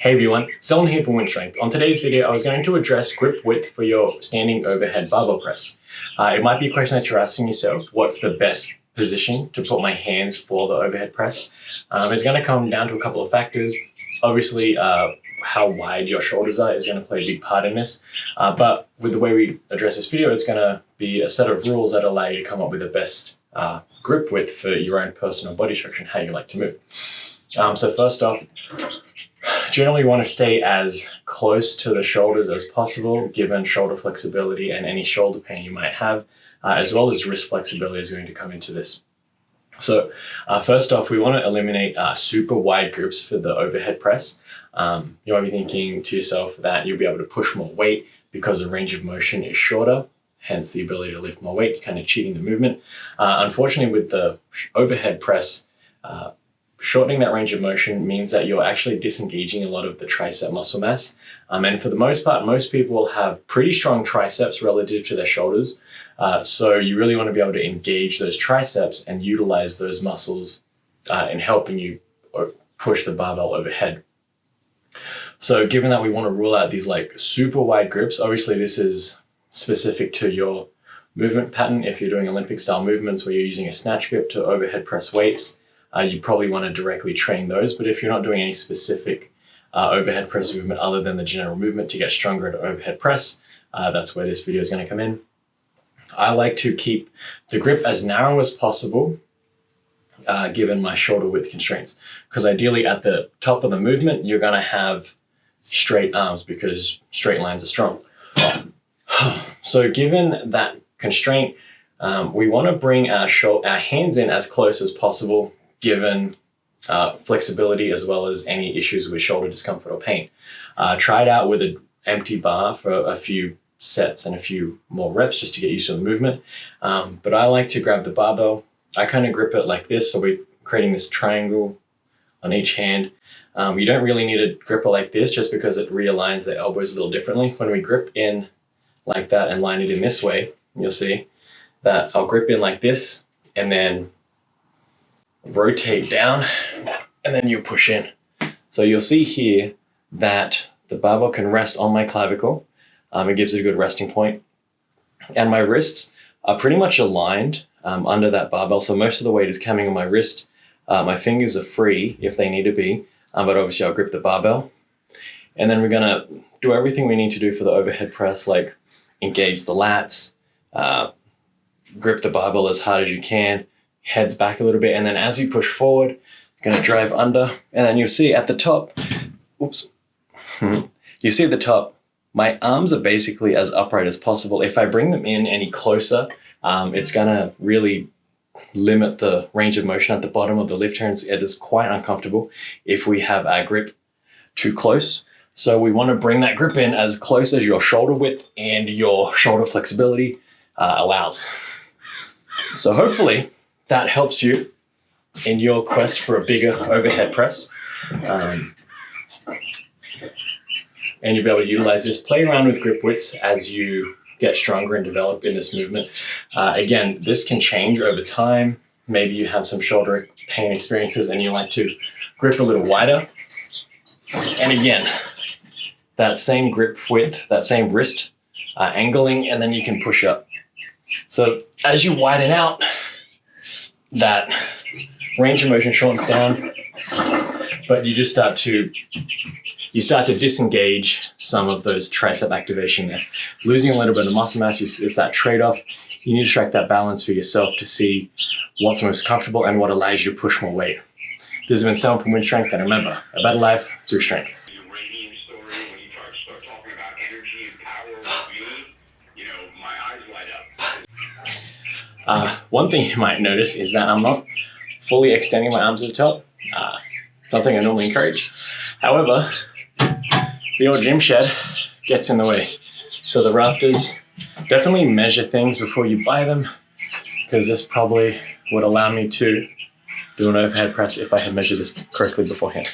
Hey everyone, Selwyn here from WynnStrength. On today's video, I was going to address grip width for your standing overhead barbell press. It might be a question that you're asking yourself, what's the best position to put my hands for the overhead press? It's going to come down to a couple of factors. Obviously, how wide your shoulders are is going to play a big part in this. But with the way we address this video, it's going to be a set of rules that allow you to come up with the best grip width for your own personal body structure and how you like to move. So first off, generally want to stay as close to the shoulders as possible, given shoulder flexibility and any shoulder pain you might have, as well as wrist flexibility is going to come into this. So first off, we want to eliminate super wide grips for the overhead press. You might be thinking to yourself that you'll be able to push more weight because the range of motion is shorter, hence the ability to lift more weight, kind of cheating the movement. Unfortunately, with the overhead press, shortening that range of motion means that you're actually disengaging a lot of the tricep muscle mass. And for the most part, most people will have pretty strong triceps relative to their shoulders. So you really want to be able to engage those triceps and utilize those muscles in helping you push the barbell overhead. So given that we want to rule out these like super wide grips, obviously this is specific to your movement pattern. If you're doing Olympic style movements where you're using a snatch grip to overhead press weights, you probably want to directly train those. But if you're not doing any specific overhead press movement other than the general movement to get stronger at overhead press, that's where this video is going to come in. I like to keep the grip as narrow as possible, given my shoulder width constraints, because ideally at the top of the movement, you're going to have straight arms because straight lines are strong. So given that constraint, we want to bring our hands in as close as possible, given flexibility as well as any issues with shoulder discomfort or pain. Try it out with an empty bar for a few sets and a few more reps just to get used to the movement. But I like to grab the barbell. I kind of grip it like this, so we're creating this triangle on each hand. You don't really need to grip it like this just because it realigns the elbows a little differently. When we grip in like that and line it in this way, you'll see that I'll grip in like this and then rotate down, and then you push in. So you'll see here that the barbell can rest on my clavicle. It gives it a good resting point. And my wrists are pretty much aligned under that barbell. So most of the weight is coming on my wrist. My fingers are free if they need to be, but obviously I'll grip the barbell. And then we're gonna do everything we need to do for the overhead press, like engage the lats, grip the barbell as hard as you can, heads back a little bit, and then as we push forward, you're going to drive under, and then you'll see at the top, you see at the top, my arms are basically as upright as possible. If I bring them in any closer, it's going to really limit the range of motion at the bottom of the lift here, and it is quite uncomfortable if we have our grip too close. So we want to bring that grip in as close as your shoulder width and your shoulder flexibility allows. So hopefully that helps you in your quest for a bigger overhead press. And you'll be able to utilize this, play around with grip widths as you get stronger and develop in this movement. Again, this can change over time. Maybe you have some shoulder pain experiences and you like to grip a little wider. And again, that same grip width, that same wrist angling, and then you can push up. So as you widen out, that range of motion shortens down, but you just start to disengage some of those tricep activation there. Losing a little bit of muscle mass is that trade-off. You need to strike that balance for yourself to see what's most comfortable and what allows you to push more weight. This has been Selwyn from WynnStrength, and remember, a better life through strength. One thing you might notice is that I'm not fully extending my arms at the top. Something I normally encourage. However, the old gym shed gets in the way. So the rafters, definitely measure things before you buy them, because this probably would allow me to do an overhead press if I had measured this correctly beforehand.